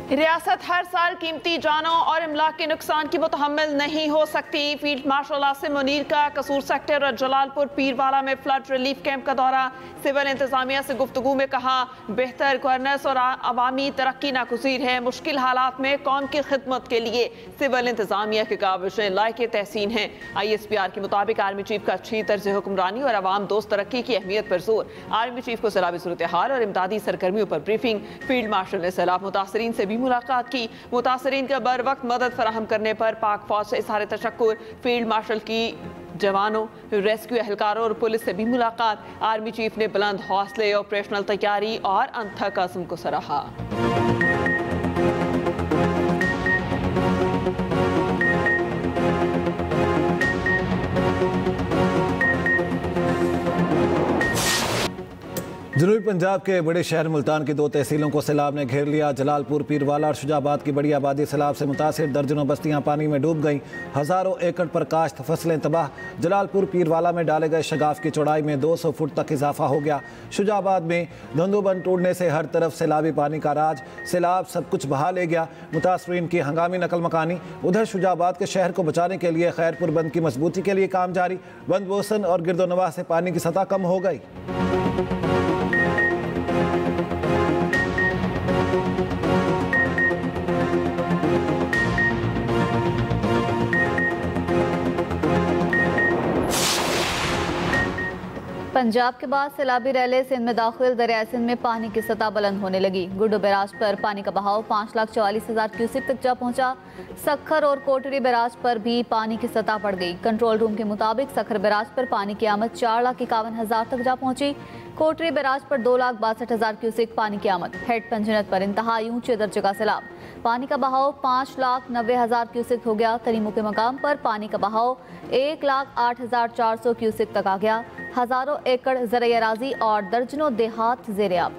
रियासत हर साल कीमती जानों और इमलाक के नुकसान की मुतहम्मिल नहीं हो सकती। फील्ड मार्शल आसिम मुनीर का कसूर सेक्टर और जलालपुर पीरवाला में फ्लड रिलीफ कैंप का दौरा। सिविल इंतजामिया से गुफ्तगू में कहा, बेहतर गवर्नेंस और अवामी तरक्की नागुज़ीर है। मुश्किल हालात में कौम की खिदमत के लिए सिविल इंतजामिया की काविशें लायक तहसीन हैं। ISPR के मुताबिक आर्मी चीफ का अच्छी तर्ज हुक्मरानी और अवाम दोस्त तरक्की की अहमियत पर जोर। आर्मी चीफ को सैलाबी सूरत हाल और इमदादी सरगर्मियों पर ब्रीफिंग। फील्ड मार्शल ने सैलाब मुतासरीन से भी मुलाकात की। मुतासरीन का बर वक्त मदद फराहम करने पर पाक फौज से इज़हार तशक्कुर। फील्ड मार्शल की जवानों, रेस्क्यू एहलकारों और पुलिस से भी मुलाकात। आर्मी चीफ ने बुलंद हौसले, ऑपरेशनल तैयारी और अनथक अज़्म को सराहा। जनूबी पंजाब के बड़े शहर मुल्तान की 2 तहसीलों को सैलाब ने घेर लिया। जलालपुर, पीरवाला और शुजाबाद की बड़ी आबादी सैलाब से मुतासिर। दर्जनों बस्तियां पानी में डूब गईं। हज़ारों एकड़ पर काश्त फसलें तबाह। जलालपुर पीरवाला में डाले गए शगाफ की चौड़ाई में 200 फुट तक इजाफा हो गया। शुजाबाद में धंधोबंद टूटने से हर तरफ सैलाबी पानी का राज। सैलाब सब कुछ बहा ले गया। मुतासरीन की हंगामी नकल मकानी। उधर शुजाबाद के शहर को बचाने के लिए खैरपुर बंद की मजबूती के लिए काम जारी। बंद बोसन और गिरदोनवा से पानी की सतह कम हो गई। पंजाब के बाद सैलाबी रैले सिंध में दाखिल। दरिया सिंध में पानी की सतह बुलंद होने लगी। गुड्डू बैराज पर पानी का बहाव 5,44,000 क्यूसेक तक जा पहुंचा। सखर और कोटरी बैराज पर भी पानी की सतह बढ़ गई। कंट्रोल रूम के मुताबिक सखर बैराज पर पानी की आमद 4,51,000 तक जा पहुंची। कोटरी बैराज पर 2,62,000 क्यूसेक पानी की आमद। हेड पंजनत पर इंतहाई ऊंचे दर्जे का सैलाब। पानी का बहाव 5,90,000 क्यूसेक हो गया। तरीमू के मकाम पर पानी का बहाव 1,08,400 क्यूसेक तक आ गया। हजारों एकड़ ज़राई अराजी और दर्जनों देहात ज़ेर-ए-आब।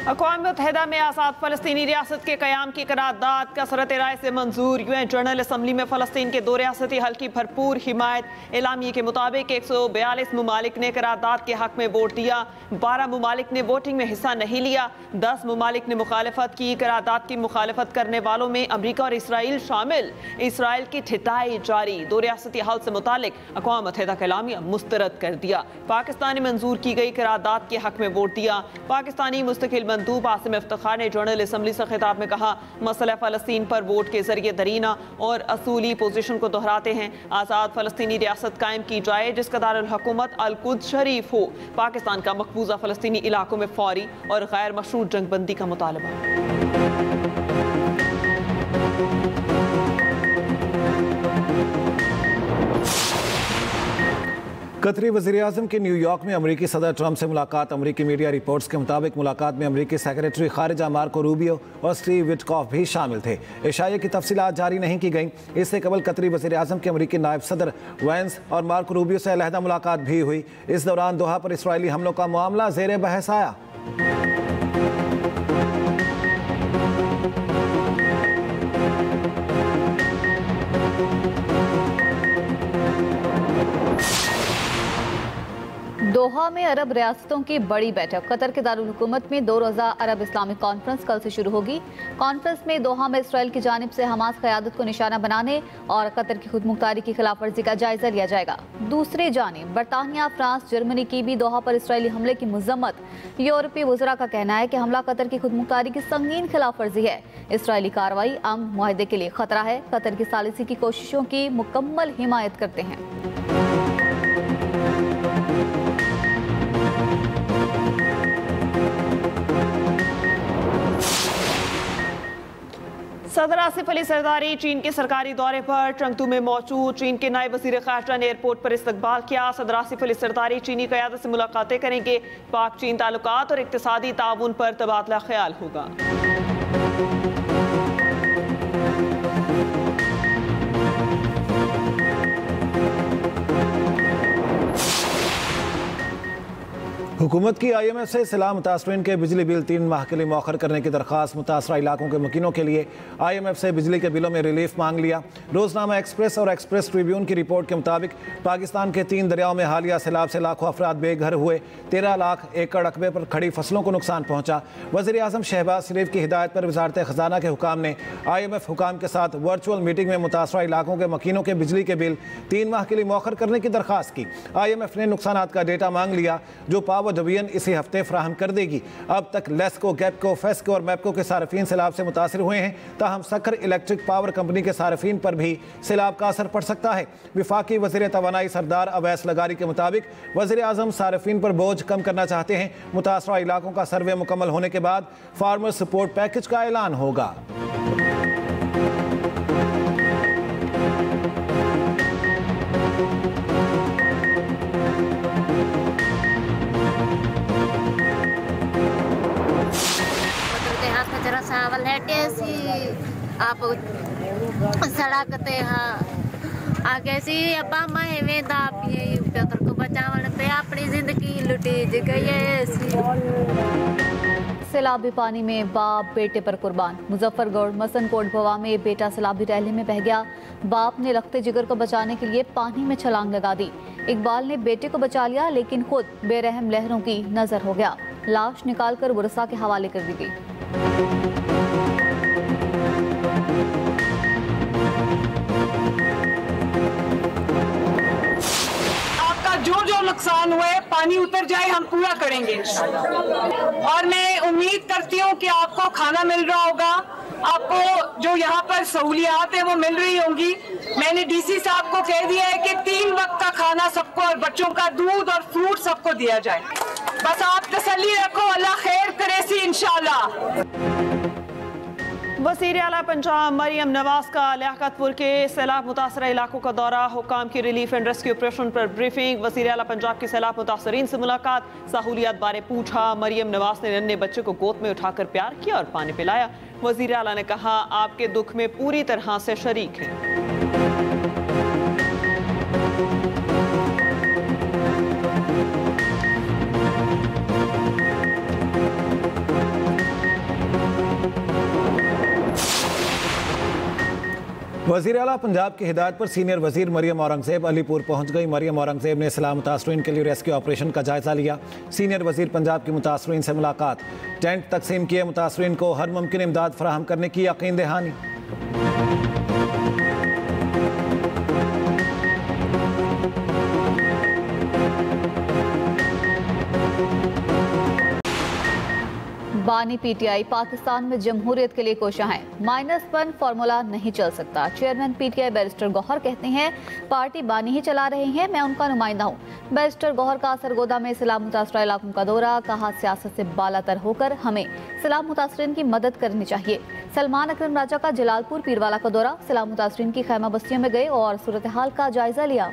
अक़वाम मुत्तहिदा में आज़ाद फ़लस्तीनी रियासत के क़याम की करारदाद कसरत राय से मंजूर। UN जनरल असम्बली में फ़लस्तीन के 2 रियासती हल की भरपूर हिमायत। एलामिये के मुताबिक 142 ममालिक ने करारदाद के हक में वोट दिया। 12 ममालिक ने वोटिंग में हिस्सा नहीं लिया। 10 ममालिक ने मुखालफत की। करारदाद की मुखालफत करने वालों में अमरीका और इसराइल शामिल। इसराइल की ठिटाई जारी। 2 रियासती हल से मुतालिक अक़वाम मुत्तहिदा का एलामिया मुस्तरद कर दिया। पाकिस्तान ने मंजूर की गई करारदाद के हक में वोट दिया। पाकिस्तानी मुस्तकिल मंदूब आसिम इफ्तिखार ने जनरल असम्बली से खिताब में कहा, मसला फ़लस्तीन पर वोट के जरिए दरीना और असूली पोजीशन को दोहराते हैं। आज़ाद फ़लस्तीनी रियासत कायम की जाए जिसका दारुल हुकूमत अल-कुद्स शरीफ हो। पाकिस्तान का मकबूजा फ़लस्तीनी इलाकों में फौरी और गैर मशरूत जंगबंदी का मुतालबा। कतरी वज़ीर-ए-आज़म की न्यूयॉर्क में अमरीकी सदर ट्रंप से मुलाकात। अमरीकी मीडिया रिपोर्ट्स के मुताबिक मुलाकात में अमरीकी सेक्रेटरी खारिजा मार्को रूबियो और स्टीव विटकॉफ भी शामिल थे। इशाये की तफसीलात जारी नहीं की गईं। इससे कबल कतरी वज़ीर-ए-आज़म के अमरीकी नायब सदर वैंस और मार्को रूबियो से अलहदा मुलाकात भी हुई। इस दौरान दोहा पर इसराइली हमलों का मामला ज़ेर बहस आया। दोहा में अरब रियासतों की बड़ी बैठक। कतर के दारुल हुकूमत में 2 रोज़ा अरब इस्लामिक कॉन्फ्रेंस कल से शुरू होगी। कॉन्फ्रेंस में दोहा में इसराइल की जानिब से हमास क़यादत को निशाना बनाने और कतर की खुद मुख्तारी की खिलाफ वर्जी का जायजा लिया जाएगा। दूसरी जानिब बरतानिया, फ्रांस, जर्मनी की भी दोहा पर इसराइली हमले की मजम्मत। यूरोपीय वज़रा का कहना है कि हमला कतर की खुद मुख्तारी की संगीन खिलाफ वर्जी है। इसराइली कार्रवाई अमन मुआहदे के लिए खतरा है। कतर की सालिसी की कोशिशों की मुकम्मल हिमायत करते हैं। सदर आसिफ अली जरदारी चीन के सरकारी दौरे पर चंगतू में मौजूद। चीन के नायब वज़ीर ख़ारिजा ने एयरपोर्ट पर इस्तकबाल किया। सदर आसिफ अली जरदारी चीनी क़यादत से मुलाकातें करेंगे। पाक चीन ताल्लुकात और इक़्तिसादी ताउन पर तबादला ख्याल होगा। हुकूमत की IMF से सैलाब मुतासरीन के बिजली बिल 3 माह के लिए मौखर करने की दरख्वास्त। मुतासरा इलाकों के मकीनों के लिए IMF से बिजली के बिलों में रिलीफ मांग लिया। रोजनामा एक्सप्रेस और एक्सप्रेस ट्रिब्यून की रिपोर्ट के मुताबिक पाकिस्तान के 3 दरियाओं में हालिया सैलाब से लाखों अफराद बेघर हुए। 13 लाख एकड़ रकबे पर खड़ी फसलों को नुकसान पहुंचा। वज़ीर आज़म शहबाज शरीफ की हिदायत पर वजारत खजाना के हुकाम ने IMF हुकाम के साथ वर्चुअल मीटिंग में मुतासरा इलाकों के मकीनों के बिजली के बिल 3 माह के लिए मौखर करने की दरख्वास्त की। IMF ने नुकसानात का डेटा मांग लिया जो पावर डिवीजन इसी हफ्ते फ्राहम कर देगी। अब तक लेस्को, गैपको, फेस्को और मैपको के सार्फिन सैलाब से मुतासर हुए हैं। ताहम सखर इलेक्ट्रिक पावर कंपनी के सार्फिन पर भी सैलाब का असर पड़ सकता है। विफाकी वज़ीर तवानाई सरदार अवैस लगारी के मुताबिक वज़ीर आज़म सार्फिन पर बोझ कम करना चाहते हैं। मुतासरा इलाकों का सर्वे मुकम्मल होने के बाद फार्मर सपोर्ट पैकेज का ऐलान होगा। सावल है टेसी आप सड़कते हाँ आगे सी अपा महे दाप ये पेतर को बचावन पे अपनी जिंदगी लुटी गई है। सैलाबी पानी में बाप बेटे पर कुर्बान। मुजफ्फरगढ़ मसनकोट भवा में बेटा सैलाबी रैली में बह गया। बाप ने रखते जिगर को बचाने के लिए पानी में छलांग लगा दी। इकबाल ने बेटे को बचा लिया लेकिन खुद बेरहम लहरों की नजर हो गया। लाश निकालकर बुरसा के हवाले कर दी गई। आपका जो नुकसान हुआ है पानी उतर जाए हम पूरा करेंगे और मैं उम्मीद करती हूँ कि आपको खाना मिल रहा होगा, आपको जो यहाँ पर सहूलियात है वो मिल रही होंगी। मैंने DC साहब को कह दिया है कि 3 वक्त का खाना सबको और बच्चों का दूध और फ्रूट सबको दिया जाए। बस आप तसल्ली रखो, अल्लाह खैर करे सी इंशाल्लाह। वज़ीर आला पंजाब मरियम नवाज का लियाकतपुर के सैलाब मुतासरा इलाकों का दौरा। हुकाम की रिलीफ एंड रेस्क्यू ऑपरेशन पर ब्रीफिंग। वज़ीर आला पंजाब की सैलाब मुतासरीन से मुलाकात। सहूलियात बारे पूछा। मरियम नवाज ने नन्हे बच्चे को गोद में उठाकर प्यार किया और पानी पिलाया। वज़ीर आला ने कहा आपके दुख में पूरी तरह से शरीक हैं। वज़ीर आला पंजाब की हिदायत पर सीनियर वज़ीर मरियम औरंगज़ेब अलीपुर पहुंच गई। मरियम औरंगज़ेब ने सैलाब मुतासरीन के लिए रेस्क्यू ऑपरेशन का जायजा लिया। सीनियर वज़ीर पंजाब की मुतासरीन से मुलाकात। टेंट तकसीम किए। मुतासरीन को हर मुमकिन इमदाद फराहम करने की यकीन दहानी। बानी PTI पाकिस्तान में जमहूरियत के लिए कोशा है। -1 फार्मूला नहीं चल सकता। चेयरमैन PTI बैरिस्टर गौहर कहते हैं पार्टी बानी ही चला रहे हैं, मैं उनका नुमाइंदा हूँ। बैरिस्टर गौहर का सरगोदा में सैलाब मुतासरा इलाकों का दौरा। कहा सियासत से बालातर होकर हमें सैलाब मुतासरीन की मदद करनी चाहिए। सलमान अकरम राजा का जलालपुर पीरवाला का दौरा। सैलाब मुतासरीन की खैमा बस्तियों में गए और सूरत हाल का जायजा लिया।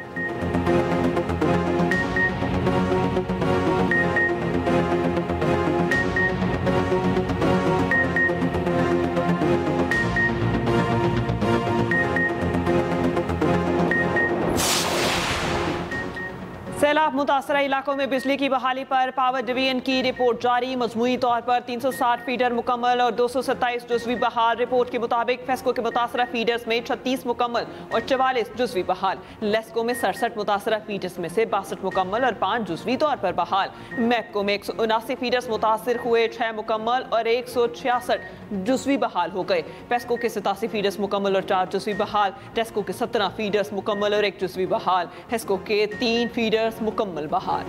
सैलाब मुतासरा इलाकों में बिजली की बहाली पर पावर डिवीजन की रिपोर्ट जारी। मजमूई तौर पर 360 फीडर मुकम्मल और 227 जुज़वी बहाल। रिपोर्ट के मुताबिक फेस्को के मुतासरा फीडर्स में 36 मुकम्मल और 44 जुज़वी बहाल। लेस्को में 67 मुतासरा फीडर्स में से 62 मुकम्मल और 5 जुज़वी तौर पर बहाल। मैपको में 179 फीडर्स मुतासर हुए, 6 मुकम्मल और 166 जुज़वी बहाल हो गए। पेस्को के 87 फीडर्स मुकम्मल और 4 जुज़वी बहाल। टेस्को के 17 फीडर्स मुकम्मल और 1 जुज़वी बहाल। हेस्को के 3 फीडर्स मुकम्मल बहाल।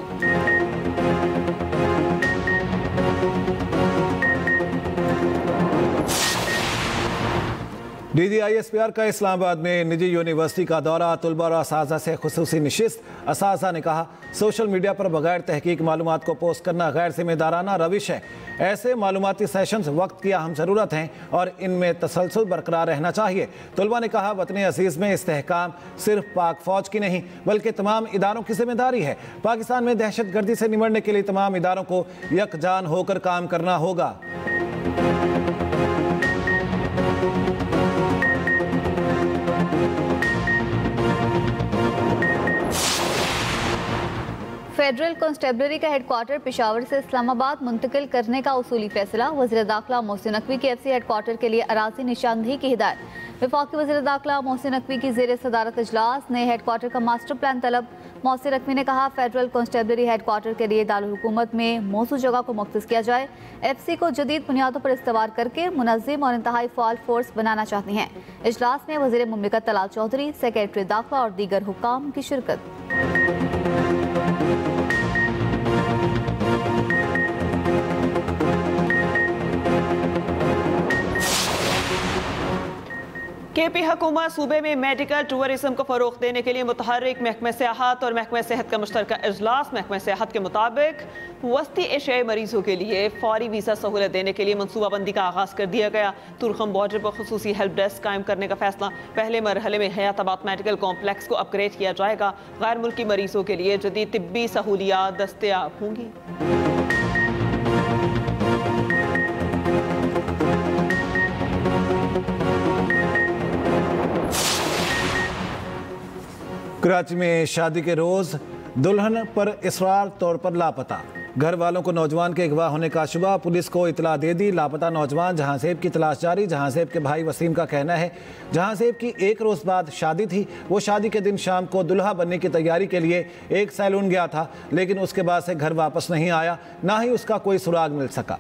DGISPR का इस्लामाबाद में निजी यूनिवर्सिटी का दौरा। तलबा और असातिज़ा से खुसूसी नशिस्त। असातिज़ा ने कहा सोशल मीडिया पर बगैर तहकीक मालूमात को पोस्ट करना गैर जिम्मेदाराना रविश है। ऐसे मालूमाती सेशंस वक्त की अहम ज़रूरत हैं और इनमें तसलसल बरकरार रहना चाहिए। तलबा ने कहा वतन अजीज़ में इस्तेहकाम सिर्फ पाक फ़ौज की नहीं बल्कि तमाम इदारों की जिम्मेदारी है। पाकिस्तान में दहशत गर्दी से निमटने के लिए तमाम इदारों को यकजान होकर काम करना होगा। फेडरल कांस्टेबलरी का हेडक्वार्टर पेशावर से इस्लामाबाद मुंतकिल करने का उसूली फैसला। वज़ीर दाखिला मोहसिन नकवी की FC हेडक्वार्टर के लिए अराजी निशानदेही की हिदायत। वफाकी वज़ीर दाखिला मोहसिन नकवी की ज़ेर सदारत इजलास। नए हेडक्वार्टर का मास्टर प्लान तलब। मोहसिन नकवी ने कहा, फेडरल कांस्टेबलरी हेडक्वार्टर के लिए दारुल हुकूमत में मौजूद जगह को मुख्तस किया जाए। FC को जदीद बुनियादों पर इस्तवार करके मुनज़्ज़म और इंतहाई फ़ाल फोर्स बनाना चाहती हैं। इजलास में वज़ीर मुमलिकत तलाल चौधरी, सेक्रेटरी दाखिला और दीगर हुक्काम की शिरकत। KP हुकूमत सूबे में मेडिकल टूरिज्म को फ़रोग़ देने के लिए मुतहर्रिक महकमा सियाहत और महकमा सेहत का मुश्तरका इजलास। महकमा सियाहत के मुताबिक वस्ती एशियाई मरीजों के लिए फौरी वीज़ा सहूलत देने के लिए मनसूबाबंदी का आगाज़ कर दिया गया। तुरखम बॉर्डर पर खुसूसी हेल्प डेस्क कायम करने का फैसला। पहले मरहले में हयाताबाद मेडिकल कॉम्प्लेक्स को अपग्रेड किया जाएगा। गैर मुल्की मरीजों के लिए जदीद तिब्बी सहूलियात दस्तयाब होंगी। कराची में शादी के रोज दुल्हन पर इसरार तौर पर लापता। घर वालों को नौजवान के अगवा होने का शुबा। पुलिस को इतला दे दी। लापता नौजवान जहांसेब की तलाश जारी। जहांसेब के भाई वसीम का कहना है, जहांसेब की एक रोज बाद शादी थी। वो शादी के दिन शाम को दुल्हा बनने की तैयारी के लिए एक सैलून गया था, लेकिन उसके बाद से घर वापस नहीं आया, ना ही उसका कोई सुराग मिल सका।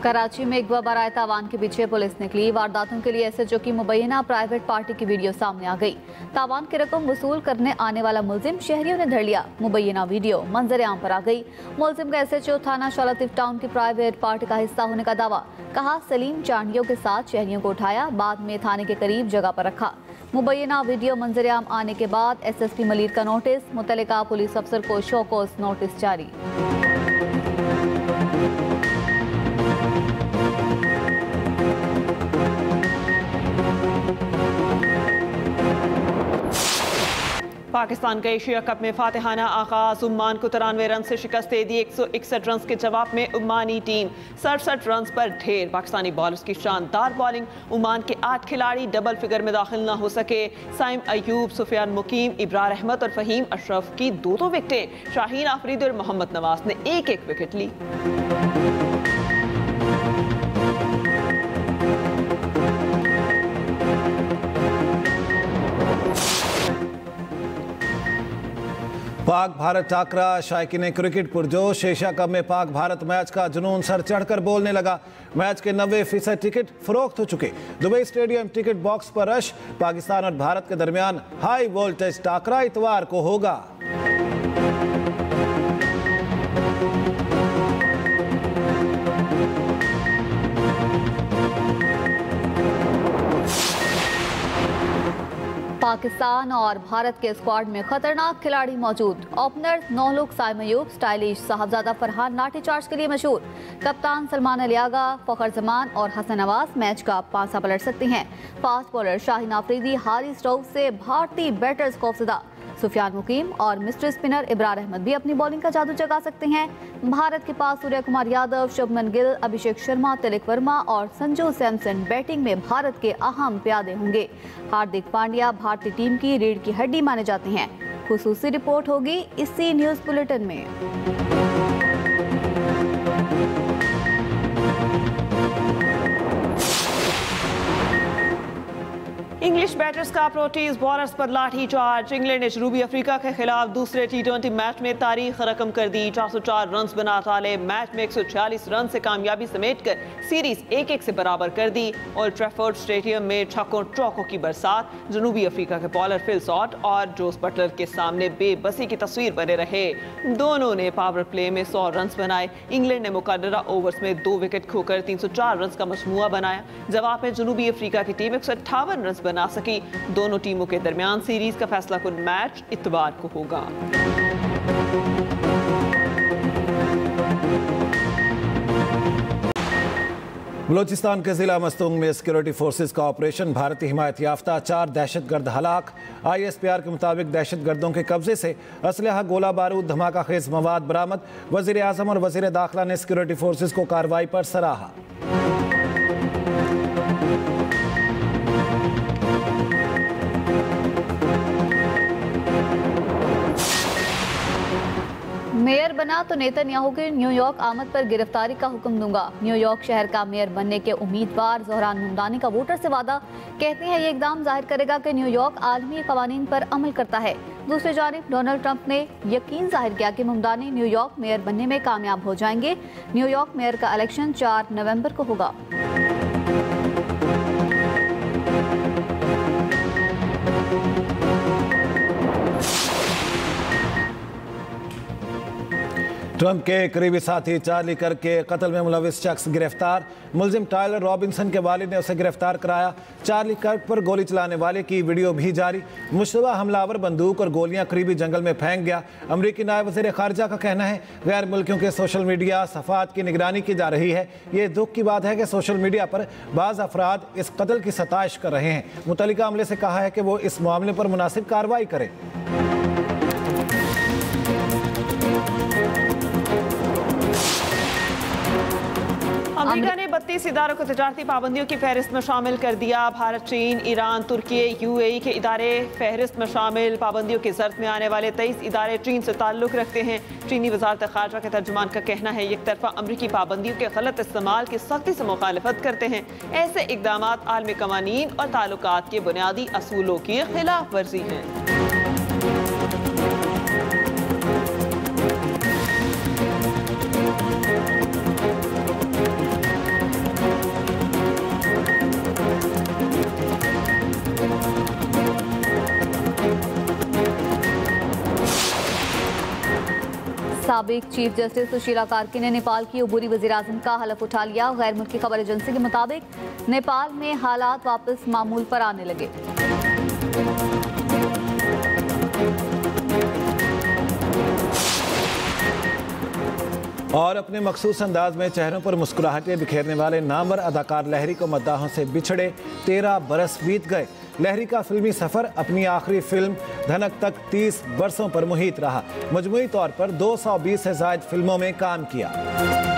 कराची में अगवा बराए तावान के पीछे पुलिस निकली। वारदातों के लिए SHO की मुबैना प्राइवेट पार्टी की वीडियो सामने आ गई। तावान की रकम वसूल करने आने वाला मुलजिम शहरियों ने धर लिया। मुबैना वीडियो मंजर आम पर आ गई। मुलजिम का SHO थाना शौलातिफ टाउन की प्राइवेट पार्टी का हिस्सा होने का दावा। कहा, सलीम चांडियों के साथ शहरियों को उठाया, बाद में थाने के करीब जगह पर रखा। मुबैना वीडियो मंजर आम आने के बाद SSP मलिर का नोटिस। मुतल्लिका पुलिस अफसर को शोकॉज नोटिस जारी। पाकिस्तान का एशिया कप में फातिहाना आगाज। उम्मान को 93 रन से शिकस्त दे दी। 161 रन के जवाब में उम्मानी टीम 67 रन पर ढेर। पाकिस्तानी बॉलर्स की शानदार बॉलिंग। उम्मान के 8 खिलाड़ी डबल फिगर में दाखिल न हो सके। साइम अयूब, सुफियान मुकीम, इब्रार अहमद और फहीम अशरफ की 2-2 विकेटें। शाहीन आफरीदी और मोहम्मद नवाज ने 1-1 विकेट ली। Pak Bharat टाकरा। शायकीन cricket पुरजोश। Asia cup में पाक भारत मैच का जुनून सर चढ़कर बोलने लगा। मैच के 90% टिकट फरोख्त हो चुके। दुबई स्टेडियम टिकट बॉक्स पर रश। पाकिस्तान और भारत के दरमियान हाई वोल्टेज टाकरा इतवार को होगा। पाकिस्तान और भारत के स्क्वाड में खतरनाक खिलाड़ी मौजूद। ओपनर नौलुक, साइम अयूब, स्टाइलिश साहबजादा फरहान लाठी चार्ज के लिए मशहूर। कप्तान सलमान अली आगा, फखर जमान और हसन नवाज मैच का पासा पलट सकते हैं। फास्ट बॉलर शाहीन आफरीदी, हारिस रऊफ से भारतीय बैटर्स खौफजदा। सुफियान मुकीम और मिस्टर स्पिनर इब्रार अहमद भी अपनी बॉलिंग का जादू जगा सकते हैं। भारत के पास सूर्य कुमार यादव, शुभमन गिल, अभिषेक शर्मा, तिलक वर्मा और संजू सैमसन बैटिंग में भारत के अहम प्यादे होंगे। हार्दिक पांड्या भारतीय टीम की रीढ़ की हड्डी माने जाते हैं। खुसूसी रिपोर्ट होगी इसी न्यूज बुलेटिन में। इंग्लिश बैटर्स का प्रोटीज बॉलर्स पर लाठी चार्ज। इंग्लैंड ने जनूबी अफ्रीका के खिलाफ दूसरे T20 मैच में तारीख रकम कर दी। 404 रन बना डाले। मैच में 146 रन से कामयाबी समेटकर सीरीज 1-1 से बराबर कर दी। ओल्ड ट्रैफोर्ड स्टेडियम में छक्कों चौकों की बरसात। जनूबी अफ्रीका के बॉलर फिल सॉट और जोस बटलर के सामने बेबसी की तस्वीर बने रहे। दोनों ने पावर प्ले में 100 रन बनाए। इंग्लैंड ने मुकर्ररा ओवर्स में 2 विकेट खोकर 304 रन का मजमूआ बनाया। जवाब में जनूबी अफ्रीका की टीम 158 रन बना सकी। दोनों टीमों के दरमियान सीरीज का फैसला कुन मैच इतवार को होगा। बलोचिस्तान के जिला मस्तूंग में सिक्योरिटी फोर्सेस का ऑपरेशन। भारतीय हिमायत याफ्ता 4 दहशतगर्द हलाक। ISPR के मुताबिक दहशतगर्दों के कब्जे से असलहा, गोला बारूद, धमाका खेज मवाद बरामद। वजीर आजम और वजीर दाखिला ने सिक्योरिटी फोर्सेस को कार्रवाई पर सराहा। मेयर बना तो नेतन्याहू की न्यूयॉर्क आमद पर गिरफ्तारी का हुक्म दूंगा। न्यूयॉर्क शहर का मेयर बनने के उम्मीदवार ज़ोहरान मुमदानी का वोटर से वादा। कहते हैं ये इकदाम जाहिर करेगा कि न्यूयॉर्क आलमी कवानीन पर अमल करता है। दूसरी जानिब डोनाल्ड ट्रंप ने यकीन जाहिर किया कि मुमदानी न्यूयॉर्क मेयर बनने में कामयाब हो जाएंगे। न्यूयॉर्क मेयर का इलेक्शन 4 नवंबर को होगा। ट्रंप के करीबी साथी चार्ली कर्क के कत्ल में मुलविस शख्स गिरफ्तार। मुलजिम टायलर रॉबिन्सन के वालिद ने उसे गिरफ्तार कराया। चार्ली कर्क पर गोली चलाने वाले की वीडियो भी जारी। मुश्तबा हमलावर बंदूक और गोलियां करीबी जंगल में फेंक गया। अमरीकी नायब वज़ीर खारजा का कहना है गैर मुल्कियों के सोशल मीडिया सफ़ात की निगरानी की जा रही है। ये दुख की बात है कि सोशल मीडिया पर बाज़ अफराद इस कत्ल की सताइश कर रहे हैं। मुतल्लिका अमले से कहा है कि वो इस मामले पर मुनासिब कार्रवाई करे। अमेरिका ने 32 इदारों को तजारती पाबंदियों की फहरिस्त में शामिल कर दिया। भारत, चीन, ईरान, तुर्की, UAE के इदारे फहरिस्त में शामिल। पाबंदियों की जर्फ में आने वाले 23 इदारे चीन से ताल्लुक़ रखते हैं। चीनी वज़ारत ख़ारजा के तर्जुमान का कहना है एक तरफा अमरीकी पाबंदियों के गलत इस्तेमाल की सख्ती से मुखालफत करते हैं। ऐसे इकदाम आलमी कवानीन और ताल्लुकात के बुनियादी असूलों की खिलाफ वर्जी हैं। साबिक चीफ जस्टिस सुशीला कार्की ने नेपाल की अबूरी वज़ीर-ए-आज़म का हलफ उठा लिया। गैर मुल्की खबर एजेंसी के मुताबिक नेपाल में हालात वापस मामूल पर आने लगे। और अपने मखसूस अंदाज में चेहरों पर मुस्कुराहटें बिखेरने वाले नामवर अदाकार लहरी को मद्दाहों से बिछड़े 13 बरस बीत गए। लहरी का फिल्मी सफ़र अपनी आखिरी फिल्म धनक तक 30 बरसों पर मुहित रहा। मजमूई तौर पर 220 से ज़ायद फिल्मों में काम किया।